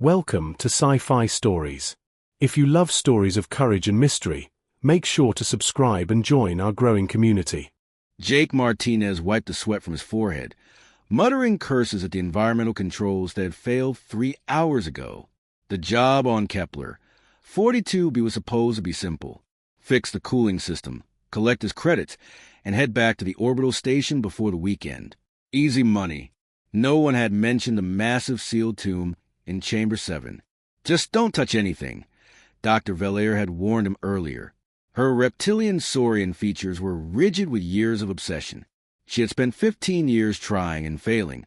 Welcome to Sci-Fi Stories. If you love stories of courage and mystery, make sure to subscribe and join our growing community. Jake Martinez wiped the sweat from his forehead, muttering curses at the environmental controls that had failed 3 hours ago. The job on Kepler 42b was supposed to be simple. Fix the cooling system, collect his credits, and head back to the orbital station before the weekend. Easy money. No one had mentioned the massive sealed tomb in Chamber 7. Just don't touch anything. Dr. Velair had warned him earlier. Her reptilian saurian features were rigid with years of obsession. She had spent 15 years trying and failing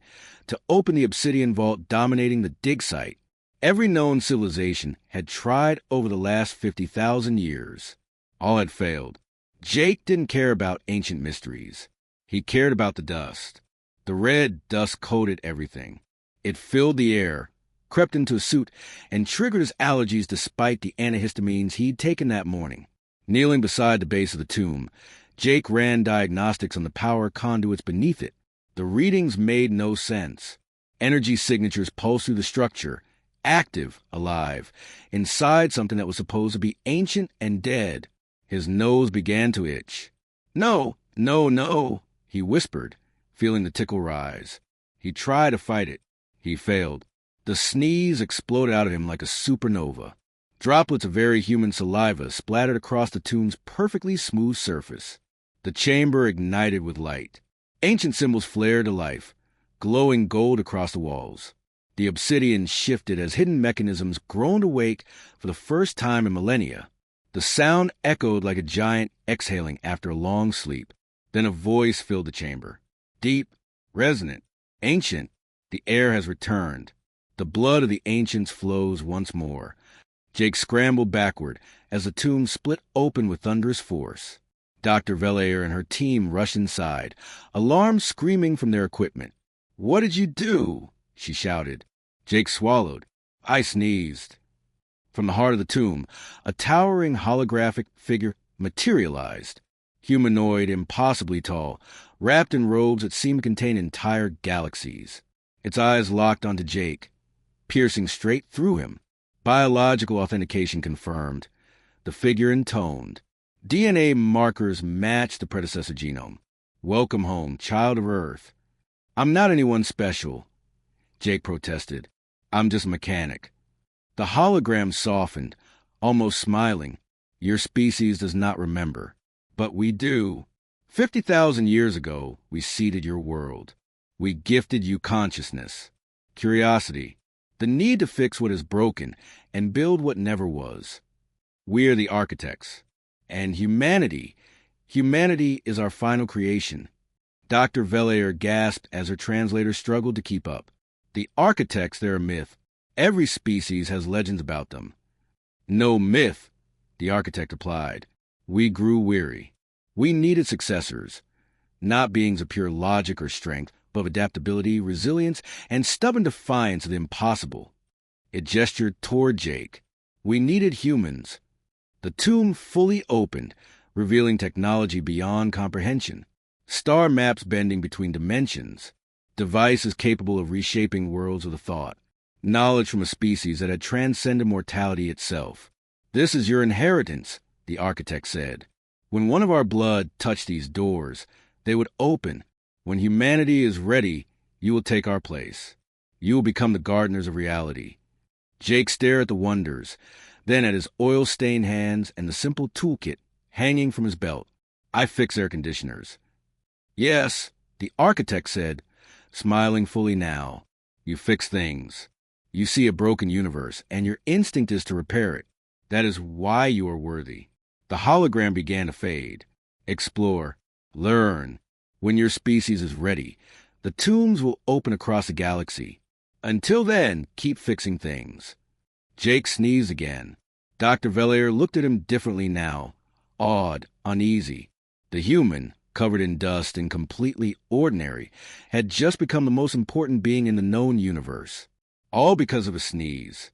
to open the obsidian vault dominating the dig site. Every known civilization had tried over the last 50,000 years. All had failed. Jake didn't care about ancient mysteries. He cared about the dust. The red dust coated everything. It filled the air, crept into his suit, and triggered his allergies despite the antihistamines he'd taken that morning. Kneeling beside the base of the tomb, Jake ran diagnostics on the power conduits beneath it. The readings made no sense. Energy signatures pulsed through the structure, active, alive, inside something that was supposed to be ancient and dead. His nose began to itch. "No, no, no," he whispered, feeling the tickle rise. He tried to fight it. He failed. The sneeze exploded out of him like a supernova. Droplets of very human saliva splattered across the tomb's perfectly smooth surface. The chamber ignited with light. Ancient symbols flared to life, glowing gold across the walls. The obsidian shifted as hidden mechanisms groaned awake for the first time in millennia. The sound echoed like a giant exhaling after a long sleep. Then a voice filled the chamber. Deep, resonant, ancient. The air has returned. The blood of the ancients flows once more. Jake scrambled backward as the tomb split open with thunderous force. Dr. Velair and her team rushed inside, alarm screaming from their equipment. "What did you do?" she shouted. Jake swallowed. "I sneezed." From the heart of the tomb, a towering holographic figure materialized. Humanoid, impossibly tall, wrapped in robes that seemed to contain entire galaxies. Its eyes locked onto Jake, piercing straight through him. Biological authentication confirmed. The figure intoned. DNA markers matched the predecessor genome. "Welcome home, child of Earth." "I'm not anyone special," Jake protested. "I'm just a mechanic." The hologram softened, almost smiling. "Your species does not remember, but we do. 50,000 years ago, we seeded your world. We gifted you consciousness, curiosity, the need to fix what is broken and build what never was. We are the architects. And humanity is our final creation." Dr. Velair gasped as her translator struggled to keep up. "The architects, they're a myth. Every species has legends about them." "No myth," the architect replied. "We grew weary. We needed successors, not beings of pure logic or strength, but of adaptability, resilience, and stubborn defiance of the impossible." It gestured toward Jake. "We needed humans." The tomb fully opened, revealing technology beyond comprehension. Star maps bending between dimensions. Devices capable of reshaping worlds with a thought. Knowledge from a species that had transcended mortality itself. "This is your inheritance," the architect said. "When one of our blood touched these doors, they would open. When humanity is ready, you will take our place. You will become the gardeners of reality." Jake stared at the wonders, then at his oil-stained hands and the simple toolkit hanging from his belt. "I fix air conditioners." "Yes," the architect said, smiling fully now. "You fix things. You see a broken universe, and your instinct is to repair it. That is why you are worthy." The hologram began to fade. "Explore. Learn. When your species is ready, the tombs will open across the galaxy. Until then, keep fixing things." Jake sneezed again. Dr. Velair looked at him differently now, awed, uneasy. The human, covered in dust and completely ordinary, had just become the most important being in the known universe. All because of a sneeze.